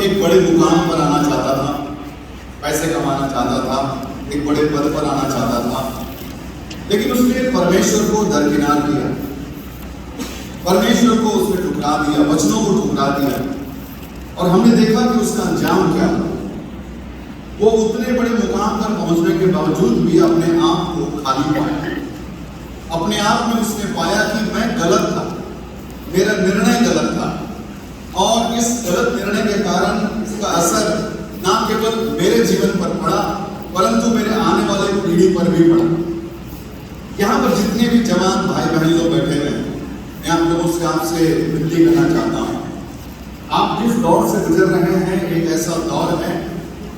एक बड़े मुकाम पर आना चाहता था, पैसे कमाना चाहता था, एक बड़े पद पर आना चाहता था, लेकिन उसने परमेश्वर को दरकिनार किया, परमेश्वर को उसने ठुकरा दिया, वचनों को ठुकरा दिया। और हमने देखा कि उसका अंजाम क्या था। वो उतने बड़े मुकाम पर पहुंचने के बावजूद भी अपने आप को खाली पाया। अपने आप में उसने पाया कि मैं गलत था, मेरा निर्णय गलत था, और इस गलत निर्णय के कारण इसका असर ना केवल मेरे जीवन पर पड़ा परंतु मेरे आने वाले पीढ़ी पर भी पड़ा। यहाँ पर जितने भी जवान भाई बहन लोग बैठे हुए हैं, मैं आप लोगों से आपसे विनती करना चाहता हूँ, आप जिस दौर से गुजर रहे हैं एक ऐसा दौर है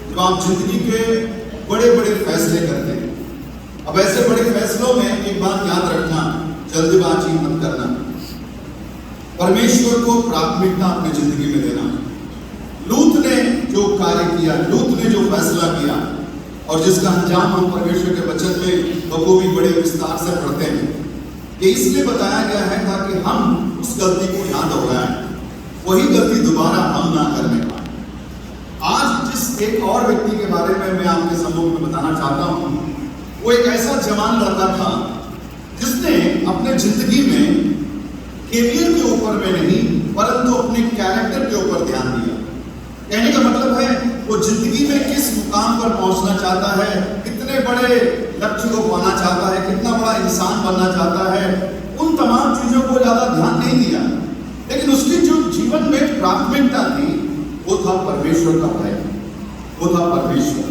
जब आप जिंदगी के बड़े बड़े फैसले करते हैं। अब ऐसे बड़े फैसलों में एक बात याद रखना, जल्दबाजी मत करना, परमेश्वर को प्राथमिकता अपनी जिंदगी में देना। लूत ने जो कार्य किया, लूत ने जो फैसला किया और जिसका अंजाम हम परमेश्वर के वचन में बखूबी बड़े विस्तार से पढ़ते हैं, ये इसलिए बताया गया है ताकि हम उस गलती को ना दोहराएं, वही गलती दोबारा हम ना करने पाए। आज जिस एक और व्यक्ति के बारे में मैं आपके सम्मुख में बताना चाहता हूँ, वो एक ऐसा जवान लड़का था जिसने अपने जिंदगी में कैरियर के ऊपर में नहीं परंतु अपने कैरेक्टर के ऊपर ध्यान दिया। कहने का मतलब है वो जिंदगी में किस मुकाम पर पहुंचना चाहता है, कितने बड़े लक्ष्य को पाना चाहता है, कितना बड़ा इंसान बनना चाहता है, उन तमाम चीजों को ज्यादा ध्यान नहीं दिया। लेकिन उसकी जो जीवन में प्राथमिकता थी वो था परमेश्वर का भय, वो था परमेश्वर।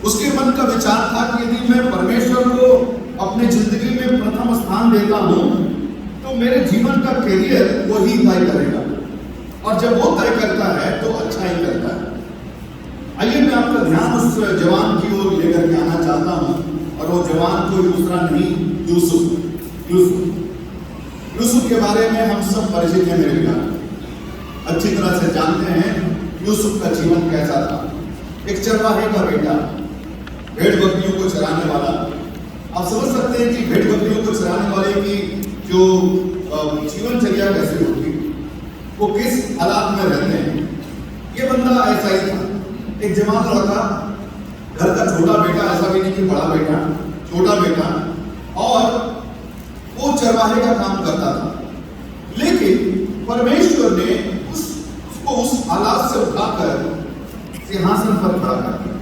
उसके मन का विचार था कि यदि मैं परमेश्वर को अपने जिंदगी में प्रथम स्थान देता हूं तो मेरे जीवन का कैरियर वो ही तय करेगा, और जब वो तय करता है तो अच्छा ही करता है। आइए मैं आपका ध्यान उस जवान की ओर लेकर के आना चाहता हूं, और वो जवान कोई दूसरा नहीं, यूसुफ के बारे में हम सब परिचित हैं, मेरे प्यारे, अच्छी तरह से जानते हैं यूसुफ का जीवन कैसा था। एक चरवाहे का बेटा, भेड़ बकरियों को चराने वाला। आप समझ सकते हैं कि भेड़ बकरियों को चराने वाले की जो जीवनचर्या कैसे होगी, वो किस हालात में रहते हैं। ये बंदा ऐसा ही था, एक जवान लड़का, घर का छोटा बेटा, ऐसा भी नहीं कि बड़ा बेटा, छोटा बेटा, और वो चरवाहे का काम करता था। लेकिन परमेश्वर ने उसको उस हालात से उठाकर सिंहासन पर खड़ा कर दिया।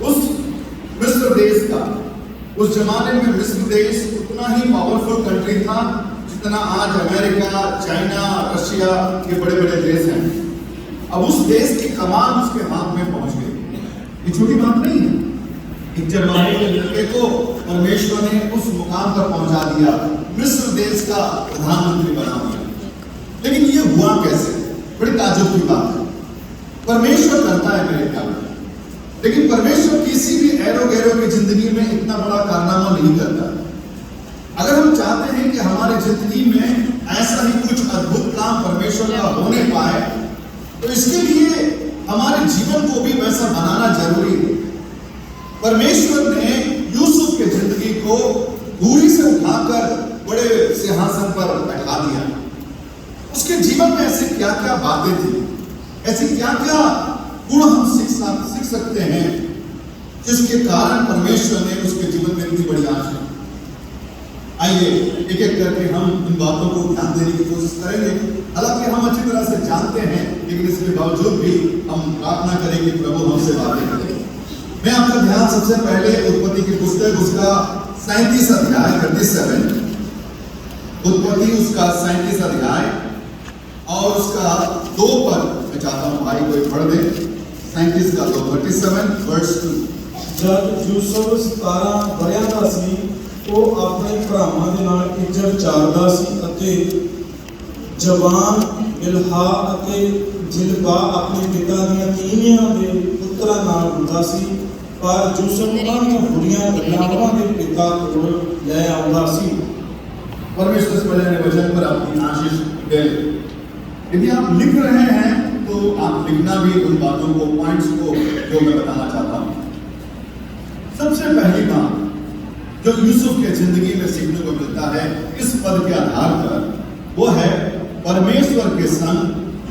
उस मिस्र देश का, उस जमाने में मिस्र देश उतना ही पावरफुल कंट्री था जितना आज अमेरिका, चाइना, रशिया के बड़े बड़े देश हैं। अब उस देश की कमान उसके हाथ में पहुंच गई। ये छोटी बात नहीं है। एक चरवाहे के लड़के को परमेश्वर ने उस मुकाम पर पहुंचा दिया, मिस्र देश का प्रधानमंत्री बना दिया। लेकिन ये हुआ कैसे? बड़ी ताज्जुब की बात है। परमेश्वर करता है मेरे प्यारे, लेकिन परमेश्वर किसी भी एरो गैरो की जिंदगी में इतना बड़ा कारनामा नहीं करता। अगर हम चाहते हैं कि हमारी जिंदगी में ऐसा ही कुछ अद्भुत काम परमेश्वर का होने पाए, तो इसके लिए हमारे जीवन को भी वैसा बनाना जरूरी है। परमेश्वर ने यूसुफ के जिंदगी को दूरी से उठाकर बड़े सिंहासन पर बैठा दिया। उसके जीवन में ऐसी क्या क्या बातें थी, ऐसी क्या क्या गुण हम सीख सकते हैं जिसके कारण परमेश्वर ने उसके जीवन में इतनी बड़ी आशा। आइए एक एक करके हम इन बातों को ध्यान देने की कोशिश करेंगे। हालांकि हम अच्छी तरह से जानते हैं, लेकिन इसके बावजूद भी हम प्रार्थना करें कि प्रभु हमसे बातें करें। मैं आपका ध्यान सबसे पहले उत्पत्ति की पुस्तक उसका 37 अध्याय 37, उत्पत्ति उसका 37 अध्याय और उसका 2 पद मैं चाहता हूँ भाई कोई पढ़ दे। 37 का 2, 37 वर्स 2। जब यूसुफ 17 ਵਰਿਆਂ ਦਾ ਸੀ, ਉਹ ਆਪਣੇ ਭਰਾਵਾਂ ਦੇ ਨਾਲ ਇੱਜੜ ਚਾਰਦਾ ਸੀ ਅਤੇ ਜਵਾਨ ਬਿਲਹਾ ਅਤੇ ਜਿਲਪਾ ਆਪਣੇ ਪਿਤਾ ਦੀਆਂ ਤੀਵੀਆਂ ਦੇ ਪੁੱਤਰਾਂ ਨਾਲ ਹੁੰਦਾ ਸੀ। ਪਰ यूसुफ ਉਹਨਾਂ ਦੀਆਂ ਬੁਰੀਆਂ ਗੱਲਾਂ ਦੇ ਪਿਤਾ ਕੋਲ ਲੈ ਆਉਂਦਾ ਸੀ। परमेश्वर से बड़े वचन पर अपनी आशीष दे। यदि आप लिख रहे हैं तो आप लिखना भी उन बातों को, पॉइंट्स को जो मैं बताना चाहता हूँ। सबसे पहली बात जो यूसुफ के जिंदगी में सीखने को मिलता है इस पद के आधार पर, वो है परमेश्वर के संग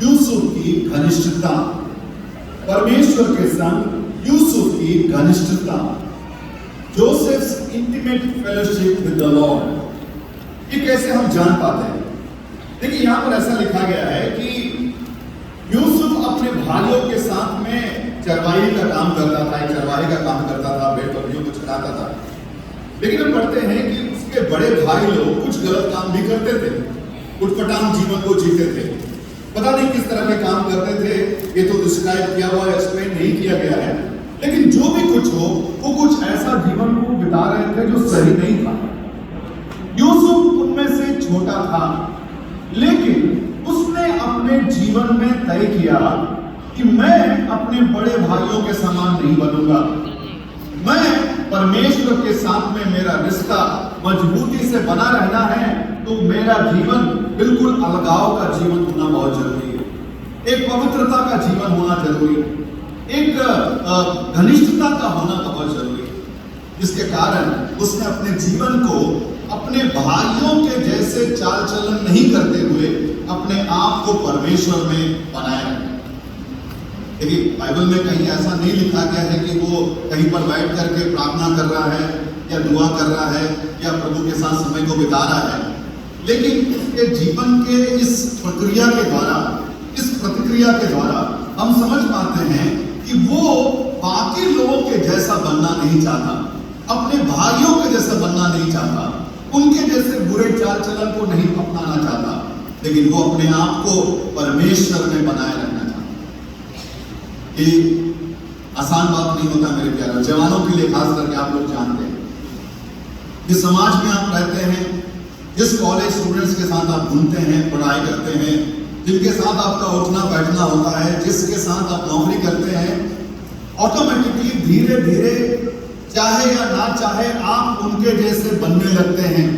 यूसुफ की घनिष्ठता, परमेश्वर के संग यूसुफ की घनिष्ठता, Joseph's intimate fellowship with the lord. ये कैसे हम जान पाते हैं? देखिए यहां पर ऐसा लिखा गया है कि यूसुफ अपने भाइयों के साथ में चरवाही का काम करता था, चरवाही का काम करता था, भेड़ बकरियों को चराता था। लेकिन हम पढ़ते हैं कि उसके बड़े भाई लोग कुछ गलत काम भी करते थे, उटपटांग जीवन को जीते थे। पता नहीं किस तरह के काम करते थे, ये तो डिस्क्राइब किया हुआ, एक्सप्लेन नहीं किया गया है। लेकिन जो भी कुछ हो, वो कुछ ऐसा जीवन को बिता रहे थे जो सही नहीं था। यूसुफ उनमें से छोटा था, लेकिन उसने अपने जीवन में तय किया कि मैं अपने बड़े भाइयों के समान नहीं बनूंगा। मैं परमेश्वर के साथ में मेरा रिश्ता मजबूती से बना रहना है, तो मेरा जीवन बिल्कुल अलगाव का जीवन होना बहुत जरूरी है। एक पवित्रता का जीवन होना जरूरी है, एक घनिष्ठता का होना बहुत जरूरी है। इसके कारण उसने अपने जीवन को अपने भाइयों के जैसे चाल चलन नहीं करते हुए अपने आप को परमेश्वर में बनाया रखा। देखिए बाइबल में कहीं ऐसा नहीं लिखा गया है कि वो कहीं पर बैठ करके प्रार्थना कर रहा है या दुआ कर रहा है या प्रभु के साथ समय को बिता रहा है। लेकिन उसके जीवन के इस प्रक्रिया के द्वारा, इस प्रतिक्रिया के द्वारा हम समझ पाते हैं कि वो बाकी लोगों के जैसा बनना नहीं चाहता, अपने भाइयों के जैसा बनना नहीं चाहता, उनके जैसे बुरे चाल चलन को नहीं अपनाना चाहता, लेकिन वो अपने आप को परमेश्वर में बनाए रखना चाहता। ये आसान बात नहीं होता मेरे प्यारे जवानों के लिए, खास करके आप लोग जानते हैं जिस समाज में आप रहते हैं, जिस कॉलेज स्टूडेंट्स के साथ आप घूमते हैं, पढ़ाई करते हैं, जिनके साथ आपका उठना बैठना होता है, जिसके साथ आप नौकरी करते हैं, ऑटोमेटिकली धीरे धीरे चाहे या ना चाहे आप उनके जैसे बनने लगते हैं।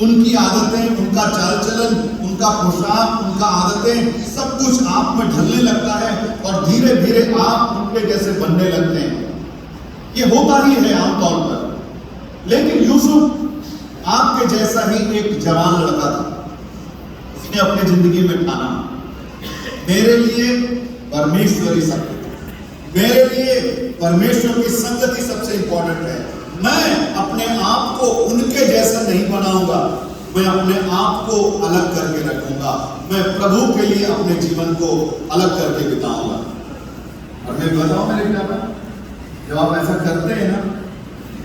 उनकी आदतें, उनका चाल चलन, उनका पोशाक, उनका आदतें, सब कुछ आप में ढलने लगता है और धीरे धीरे आप उनके जैसे बनने लगते हैं। ये होता ही है आमतौर पर। लेकिन यूसुफ आपके जैसा ही एक जवान लड़का था। उसने अपनी जिंदगी में ठाना, मेरे लिए परमेश्वर ही सब, मेरे लिए परमेश्वर की संगति सबसे इंपॉर्टेंट है। मैं अपने आप को उनके जैसा नहीं बनाऊंगा, मैं अपने आप को अलग करके रखूंगा, मैं प्रभु के लिए अपने जीवन को अलग करके बिताऊंगा। और मैं बताऊं मेरे प्यारे, जब आप ऐसा करते हैं ना,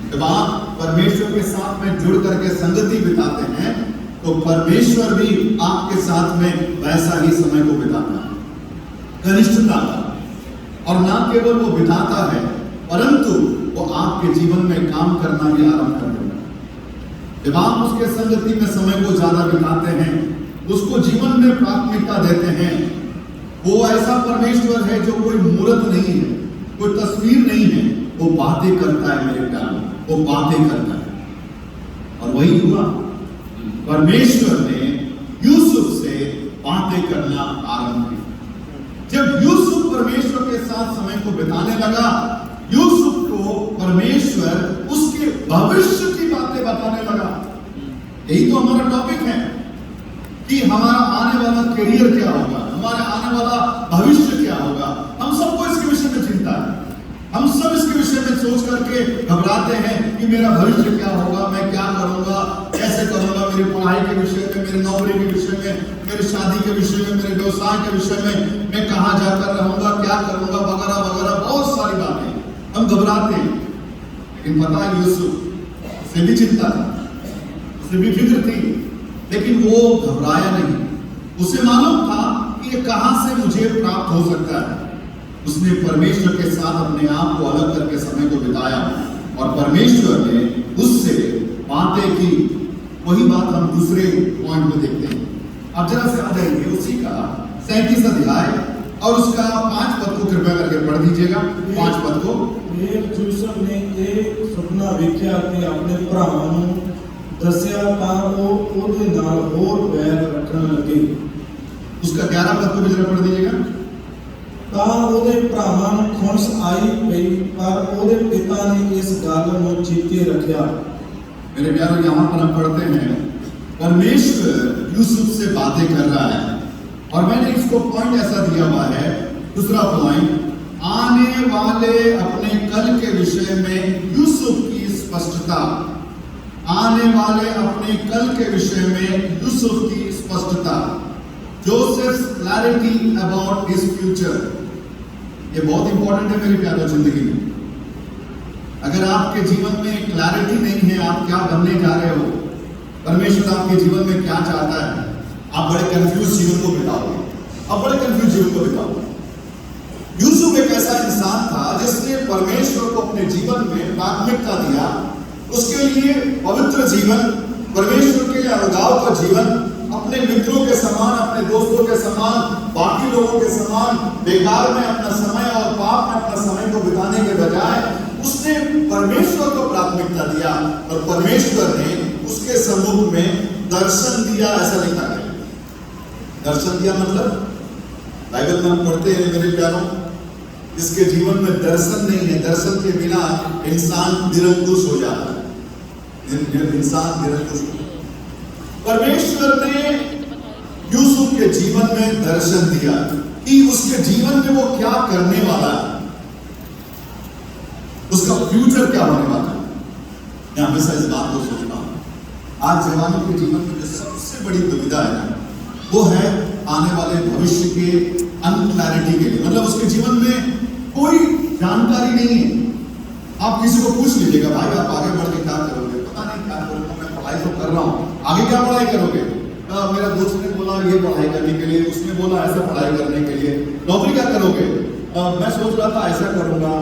जब आप परमेश्वर के साथ में जुड़ करके संगति बिताते हैं, तो परमेश्वर भी आपके साथ में वैसा ही समय को बिताता है, घनिष्ठता। और ना केवल वो बिताता है, परंतु वो आपके जीवन में काम करना भी आरंभ कर देता है। जब आप उसके संगति में समय को ज्यादा बिताते हैं, उसको जीवन में प्राथमिकता देते हैं, वो ऐसा परमेश्वर है जो कोई मूर्त नहीं है, कोई तस्वीर नहीं है, वो बातें करता है मेरे प्यारे, वो बातें करता है। और वही हुआ, परमेश्वर ने यूसुफ से बातें करना आरंभ की। जब यूसुफ परमेश्वर के साथ समय को बिताने लगा, यूसुफ को परमेश्वर उसके भविष्य की बातें बताने लगा। यही तो हमारा टॉपिक है कि हमारा आने वाला करियर क्या होगा, हमारा आने वाला भविष्य क्या होगा। हम सबको इसके विषय में चिंता है, हम सब इसके विषय में सोच करके घबराते हैं कि मेरा भविष्य क्या होगा, मैं क्या करूंगा, कैसे करूंगा, मेरी पढ़ाई के विषय में, मेरी नौकरी के विषय में, मेरी शादी के विषय में, मेरे व्यवसाय के विषय में, मैं कहाँ जाकर रहूंगा, क्या करूंगा, वगैरह वगैरह, बहुत सारी बातें हम घबराते हैं। लेकिन पता है यूसुफ से भी चिंता थी, उसे भी फिक्र थी, लेकिन वो घबराया नहीं। उसे मालूम था कि ये कहां से मुझे प्राप्त हो सकता है। उसने परमेश्वर के साथ अपने आप को अलग करके समय को बिताया और परमेश्वर ने उससे बातें की। वही बात हम दूसरे पॉइंट में देखते हैं। अब जरा से आ जाएंगे उसी का 37 अध्याय और उसका 5 पद को कृपया करके पढ़ दीजिएगा। 5 पद को, यूसुफ ने एक सुपना वेख्या कि अपने भरावां नूं दस्या तां ओह उहदे नाल होर बैर रखण लगे। उसका 11 पद को भी जरा पढ़ दीजिएगा। तां ओहदे भरावां नूं खुंस आई पई, पर ओहदे पिता ने इस गल नूं चेते रखिया। मेरे प्यारों, यहाँ पर हम पढ़ते हैं परमेश्वर यूसुफ से बातें कर रहा है और मैंने इसको पॉइंट ऐसा दिया हुआ है, दूसरा पॉइंट, आने वाले अपने कल के विषय में यूसुफ की स्पष्टता। आने वाले अपने कल के विषय में यूसुफ की स्पष्टता, Joseph's clarity about his future. ये बहुत इंपॉर्टेंट है मेरी प्यारों जिंदगी में। अगर आपके जीवन में क्लैरिटी नहीं है, आप क्या बनने जा रहे हो, परमेश्वर आपके जीवन में क्या चाहता है, आप बड़े कंफ्यूज जीवन को बिताओगे, आप बड़े कंफ्यूज जीवन को बिताओगे। यूसुफ एक ऐसा इंसान था जिसने परमेश्वर को अपने जीवन में प्राथमिकता दिया। उसके लिए पवित्र जीवन, परमेश्वर के लिए अलगाव का जीवन, अपने मित्रों के समान, अपने दोस्तों के समान, बाकी लोगों के समान बेकार में अपना समय और पाप में अपना समय को बिताने के बजाय उसने परमेश्वर को प्राथमिकता दिया और परमेश्वर ने उसके सम्मुख में दर्शन दिया। ऐसा लिखा है, दर्शन दिया मतलब बाइबल में हम पढ़ते हैं मेरे प्यारों, जिसके जीवन में दर्शन नहीं है, दर्शन के बिना इंसान निरंकुश हो जाता है, इंसान निरंकुश। परमेश्वर ने यूसुफ के जीवन में दर्शन दिया कि उसके जीवन में वो क्या करने वाला है, उसका फ्यूचर क्या होने वाला है। मैं हमेशा इस बात को सोचता हूं, आज जवानों के जीवन में जो सबसे बड़ी दुविधा है ना, वो है आने वाले भविष्य के अनक्लैरिटी के लिए। मतलब उसके जीवन में कोई जानकारी नहीं है। आप किसी को पूछ लीजिएगा, भाई आप आगे बढ़ के क्या करोगे, पता नहीं क्या करूंगा, मैं पढ़ाई तो कर रहा हूँ, आगे क्या पढ़ाई करोगे? मेरा दोस्त ने बोला ये पढ़ाई करने के लिए, उसने बोला ऐसा पढ़ाई करने के लिए, नौकरी क्या करोगे? मैं सोच रहा था ऐसा करूंगा।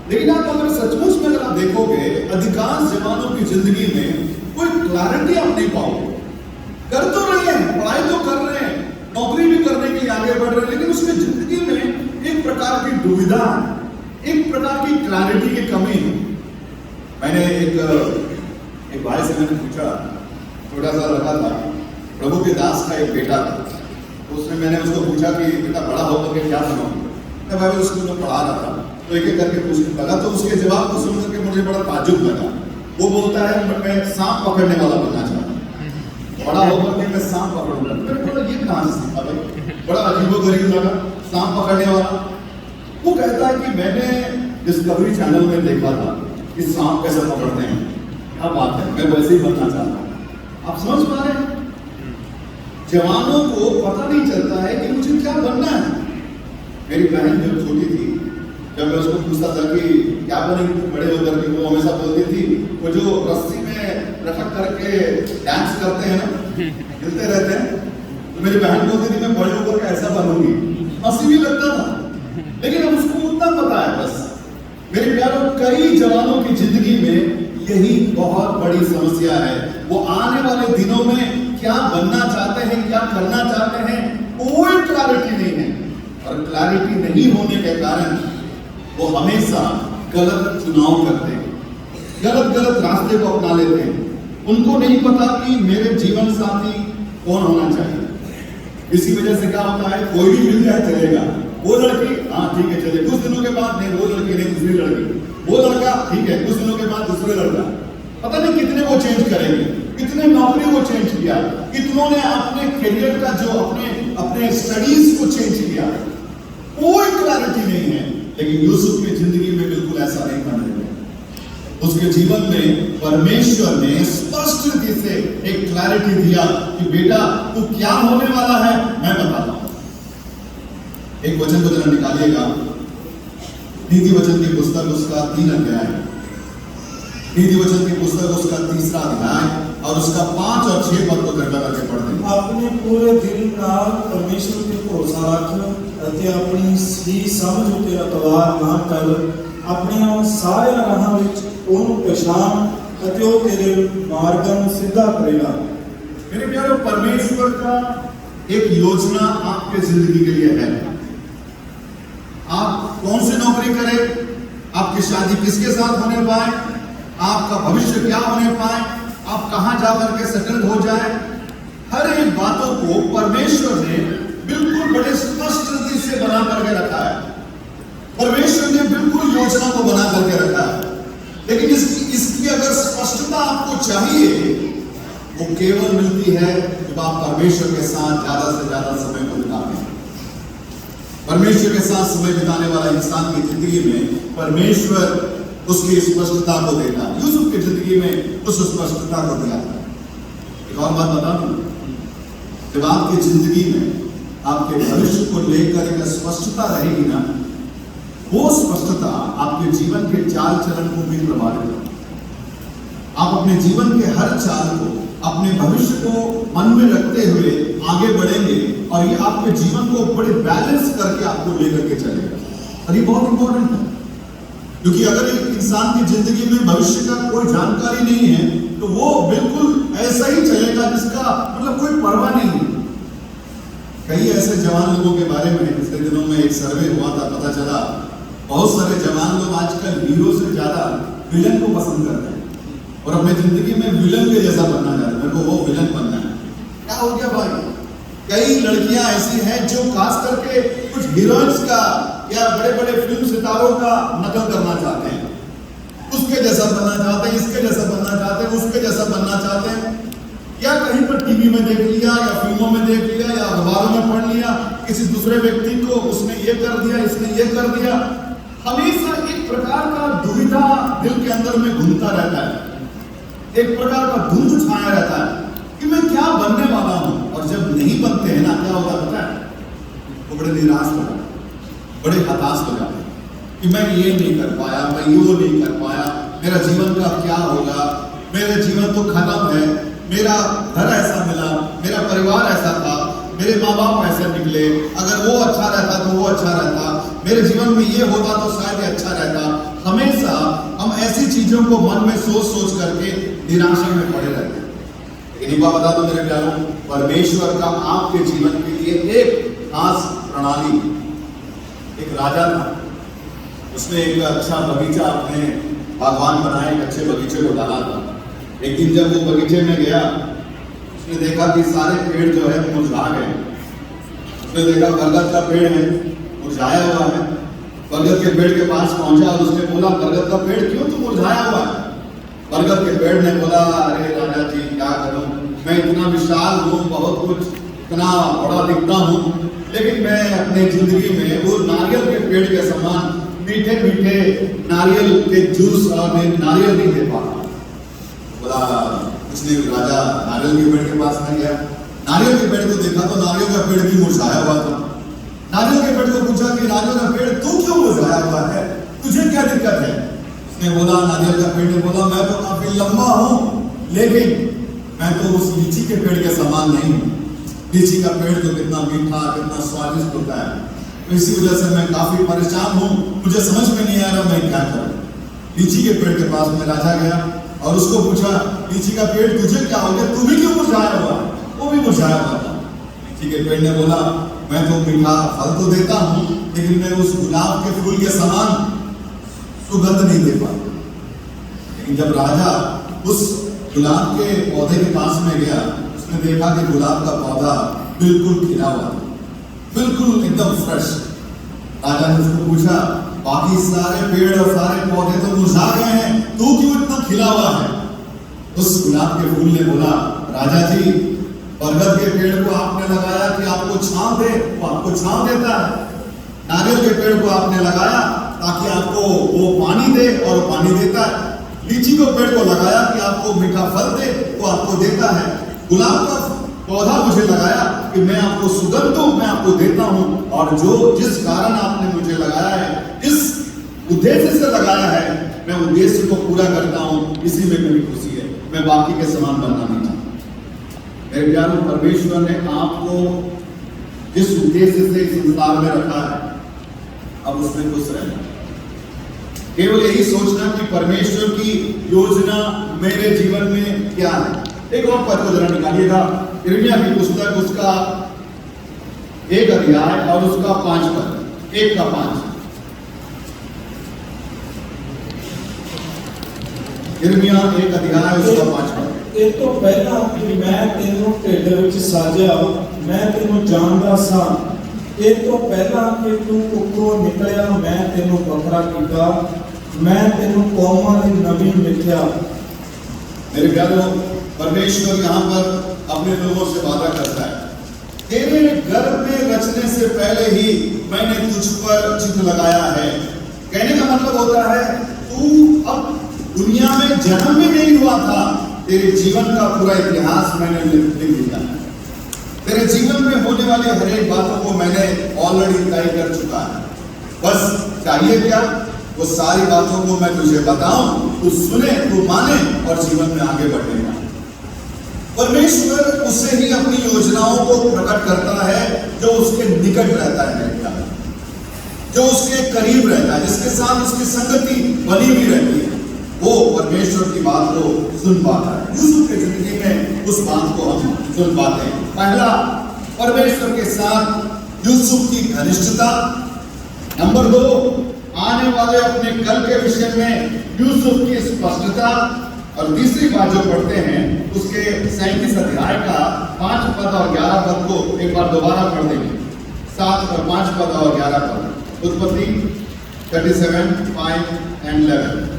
लेकिन आप अगर सचमुच में अगर आप देखोगे, अधिकांश जवानों की जिंदगी में कोई क्लैरिटी आप नहीं पाओगे। कर तो रहे हैं, पढ़ाई तो कर रहे हैं, नौकरी भी करने के लिए आगे बढ़ रहे हैं, लेकिन उसकी जिंदगी में एक प्रकार की दुविधा, एक प्रकार की क्लैरिटी की कमी है। मैंने एक भाई से मैंने पूछा, छोटा सा लड़का था, प्रभु के दास का एक बेटा था, तो उसने मैंने उसको पूछा कि बेटा बड़ा होकर के क्या बनोगे? मैं बाइबल स्कूल में पढ़ा रहा था, तो एक एक करके पूछने लगा, तो उसके जवाब को सुन करके मुझे बड़ा ताज्जुब लगा। वो बोलता है मैं सांप पकड़ने वाला बनना चाहता हूँ, बड़ा होकर के मैं सांप पकड़ूंगा। मैंने बोला ये कहाँ से सीखा भाई, बड़ा अजीबोगरीब लगा, सांप पकड़ने वाला। वो कहता है कि मैंने डिस्कवरी चैनल में देखा था कि सांप कैसे पकड़ते हैं, क्या बात है, मैं वैसे ही बनना चाहता हूँ। आप समझ पा रहे हैं? जवानों को पता नहीं चलता है कि मुझे क्या बनना है। मेरी बहन जब छोटी थी, जब मैं उसको पूछता था कि क्या बनेगी तुम बड़े होकर के, वो हमेशा बोलती थी वो जो रस्सी में लटक करके डांस करते हैं ना, हिलते रहते हैं, तो मेरी बहन बोलती थी मैं बड़े होकर के ऐसा बनूंगी। हंसी भी लगता था, लेकिन अब उसको उतना पता है बस। मेरे प्यारों, कई जवानों की जिंदगी में यही बहुत बड़ी समस्या है। वो आने वाले दिनों में क्या बनना चाहते हैं, क्या करना चाहते हैं, कोई क्लैरिटी नहीं है। और क्लैरिटी नहीं होने के कारण वो हमेशा गलत चुनाव करते हैं, गलत रास्ते को अपना लेते हैं। उनको नहीं पता कि मेरे जीवन साथी कौन होना चाहिए। इसी वजह से क्या होता है, कोई भी मिल जाए चलेगा, वो लड़की हाँ ठीक है चले, कुछ दिनों के बाद नहीं, वो लड़की नहीं दूसरी लड़की, वो लड़का ठीक है, कुछ दिनों के बाद दूसरे लड़का। पता नहीं कितने वो चेंज करेंगे, कितने नौकरी वो चेंज किया, कितनों ने अपने करियर का जो अपने स्टडीज को चेंज किया, कोई क्लैरिटी नहीं है। लेकिन यूसुफ की जिंदगी में बिल्कुल ऐसा नहीं बना है। उसके जीवन में परमेश्वर ने स्पष्ट रीति से एक क्लैरिटी दिया कि बेटा तू क्या होने वाला है मैं बताता हूं। एक वचन को जरा निकालिएगा, नीति वचन की पुस्तक उसका 3 अध्याय, नीति वचन की पुस्तक उसका 3रा अध्याय और उसका 5 और 6 पद को कृपया करके पढ़ दें। अपने पूरे दिल नाल परमेश्वर ते भरोसा रख ਅਤੇ ਆਪਣੀ ਸਹੀ ਸਮਝ ਉਤੇ ਅਤਵਾਰ ਨਾ ਕਰ। ਆਪਣੇ ਸਾਰੇ ਰਾਹਾਂ ਵਿੱਚ ਉਹਨੂੰ ਪਛਾਣ ਅਤੇ ਉਹ ਤੇਰੇ ਮਾਰਗਾਂ ਨੂੰ ਸਿੱਧਾ ਕਰੇਗਾ। मेरे प्यारे, परमेश्वर का एक योजना आपके जिंदगी के लिए है। आप कौन सी नौकरी करें, आपकी शादी किसके साथ होने पाए, आपका भविष्य क्या होने पाए, आप कहां जाकर के सेटल हो जाए, हर एक बातों को परमेश्वर ने बिल्कुल बड़े स्पष्ट रीति से बना करके रखा है। परमेश्वर ने बिल्कुल योजना को बना करके रखा है। लेकिन इसकी अगर स्पष्टता आपको चाहिए, वो केवल मिलती है जब आप परमेश्वर के साथ ज्यादा से ज्यादा समय को बिताते हैं। परमेश्वर के साथ समय बिताने वाला इंसान की जिंदगी में परमेश्वर उसकी स्पष्टता को देता है। यूसुफ की जिंदगी में उस स्पष्टता को दिया था। एक और बात बता दूं, जब आपकी जिंदगी में आपके भविष्य को लेकर एक स्पष्टता रहेगी ना, वो स्पष्टता आपके जीवन के चाल चलन को भी प्रभावित करेगी। आप अपने जीवन के हर चाल को, अपने भविष्य को मन में रखते हुए आगे बढ़ेंगे और ये आपके जीवन को बड़े बैलेंस करके आपको लेकर के चलेगा। और ये बहुत इंपॉर्टेंट है, क्योंकि अगर एक इंसान की जिंदगी में भविष्य का कोई जानकारी नहीं है तो वो बिल्कुल ऐसा ही चलेगा जिसका मतलब कोई परवाह नहीं है। कई ऐसे जवान लोगों के बारे में पिछले दिनों में एक सर्वे हुआ था, पता चला बहुत सारे जवान लोग आजकल हीरो से ज्यादा विलन को पसंद करते हैं और अपने जिंदगी में विलन के जैसा बनना चाहते हैं। मेरे को वो विलन बनना है। क्या हो गया भाई? कई लड़कियां ऐसी हैं जो खास करके कुछ हीरोइंस का या बड़े बड़े फिल्म सितारों का नकल करना चाहते हैं, उसके जैसा बनना चाहते हैं, इसके जैसा बनना चाहते हैं, उसके जैसा बनना चाहते हैं, या कहीं पर टीवी में देख लिया या फिल्मों में देख लिया या अखबारों में पढ़ लिया, किसी दूसरे व्यक्ति को उसने ये कर दिया, इसने ये कर दिया। हमेशा एक प्रकार का दुविधा दिल के अंदर में घूमता रहता है, एक प्रकार का धुंध छाया रहता है कि मैं क्या बनने वाला हूं। और जब नहीं बनते हैं ना, क्या होता पता है? वो बड़े निराश हो जाते, बड़े हताश हो जाते कि मैं ये नहीं कर पाया, मैं वो नहीं कर पाया, मेरा जीवन का क्या होगा, मेरा जीवन तो खत्म है, मेरा घर ऐसा मिला, मेरा परिवार ऐसा था, मेरे माँ बाप ऐसे निकले, अगर वो अच्छा रहता तो वो अच्छा रहता, मेरे जीवन में ये होता तो शायद ये अच्छा रहता। हमेशा हम ऐसी चीजों को मन में सोच सोच करके निराशा में पड़े रहते हैं। लेकिन एक बात बता दो मेरे प्यारों, परमेश्वर का आपके जीवन के लिए एक खास प्रणाली। एक राजा था, उसने एक अच्छा बगीचा अपने बागवान बनाए, एक अच्छे बगीचे को डाला था। एक दिन जब वो बगीचे में गया, उसने देखा कि सारे पेड़ जो है मुरझा गए। उसने देखा बरगद का पेड़ है, मुरझाया हुआ है। बरगद के पेड़ के पास पहुंचा और उसने बोला, बरगद का पेड़ क्यों तो मुरझाया हुआ है? बरगद के पेड़ ने बोला, अरे राजा जी क्या करूं, मैं इतना विशाल हूँ, बहुत कुछ इतना बड़ा दिखता हूँ, लेकिन मैं अपने जिंदगी में वो नारियल के पेड़ के समान मीठे मीठे नारियल के जूस और नारियल नहीं दे पाता। बोला कुछ नहीं, राजा नारियल के पेड़ के पास नहीं गया, नारियल के पेड़ को देखा तो नारियल का पेड़ भी मुरझाया हुआ था। नारियल के पेड़ को पूछा कि नारियल का पेड़ तू क्यों मुरझाया हुआ है, तुझे क्या दिक्कत है? उसने बोला, नारियल का पेड़ ने बोला, मैं तो काफी लंबा हूँ, लेकिन मैं तो उस लीची के पेड़ के समान नहीं हूँ। लीची का पेड़ तो कितना मीठा, कितना स्वादिष्ट होता है, तो इसी वजह से मैं काफी परेशान हूँ, मुझे समझ में नहीं आ रहा मैं क्या करूँ। लीची के पेड़ के पास में राजा गया और उसको पूछा, लीची का पेड़ तुझे क्या हो गया, तू भी क्यों मुरझाया हुआ? वो भी मुरझाया हुआ था। लीची के पेड़ ने बोला, मैं तो मीठा फल तो देता हूँ, लेकिन मैं उस गुलाब के फूल के समान सुगंध नहीं दे पाता। लेकिन जब राजा उस गुलाब के पौधे के पास में गया, उसने देखा कि गुलाब का पौधा बिल्कुल खिला हुआ था, बिल्कुल एकदम फ्रेश। राजा ने उसको पूछा, बाकी सारे पेड़ और सारे पौधे तो मुरझा गए हैं, तू क्यों इतना खिला हुआ है? उस गुलाब के फूल ने बोला, राजा जी बरगद के पेड़ को आपने लगाया कि आपको छांव दे, वो आपको छांव देता है। नारियल के पेड़ को आपने लगाया ताकि आपको वो पानी दे और पानी देता है। लीची के पेड़ को लगाया कि आपको मीठा फल दे, वो आपको देता है। गुलाब का पौधा मुझे लगाया कि मैं आपको सुगंध दूं, मैं आपको देता हूं, और जो जिस कारण आपने मुझे लगाया है, जिस उद्देश्य से लगाया है, मैं उद्देश्य को पूरा करता हूं, इसी में मेरी खुशी है। मैं बाकी के समान बनना नहीं चाहता। मेरे प्यारों, परमेश्वर ने आपको जिस उद्देश्य से इस संसार में रखा है, अब उसमें खुश रहना। केवल यही सोचना कि परमेश्वर की योजना मेरे जीवन में क्या है। एक और पद को जरा निकालिएगा, यिर्मयाह की पुस्तक, उसका 1 अध्याय और उसका 5 पद, 1 का 5। यिर्मयाह 1 अध्याय उसका 5 पद। ਇਹ ਤੋਂ ਪਹਿਲਾਂ ਕਿ ਮੈਂ ਤੈਨੂੰ ਢਿੱਡ ਵਿੱਚ ਸਾਜਿਆ, ਮੈਂ ਤੈਨੂੰ ਜਾਣਦਾ ਸਾਂ। ਇਹ ਤੋਂ ਪਹਿਲਾਂ ਕਿ ਤੂੰ ਉੱਪਰੋਂ ਨਿਕਲਿਆ, ਮੈਂ ਤੈਨੂੰ ਵੱਖਰਾ ਕੀਤਾ, मैं तेनू कौमां दी नवी मिथ्या। मेरे प्यारों, परमेश्वर यहाँ पर अपने लोगों से वादा करता है, तेरे गर्भ में रचने से पहले ही मैंने तुझ पर चित्त लगाया है। कहने का मतलब होता है, तू अब दुनिया में जन्म भी नहीं हुआ था, तेरे जीवन का पूरा इतिहास मैंने लिख दिया है। तेरे जीवन में होने वाली हर एक बातों को मैंने ऑलरेडी तय कर चुका है। बस चाहिए क्या, वो सारी बातों को मैं तुझे बताऊं, तू सुने, तू माने और जीवन में आगे बढ़ेगा। परमेश्वर उससे ही अपनी योजनाओं को प्रकट करता है जो उसके निकट रहता है, जो उसके करीब रहता है, जिसके साथ उसकी संगति बनी हुई रहती है, वो परमेश्वर की बात को सुन पाता है। यूसुफ की जिंदगी में उस बात को हम सुन पाते हैं। पहला, परमेश्वर के साथ यूसुफ की घनिष्ठता। नंबर 2, आने वाले अपने कल के विषय में यूसुफ की स्पष्टता। और तीसरी बात जो पढ़ते हैं उसके 37 अध्याय का 5 पद और 11 पद को एक बार दोबारा पढ़ देंगे। 7 और 5 पद और 11 पद, उत्पत्ति 37, 5 and 11।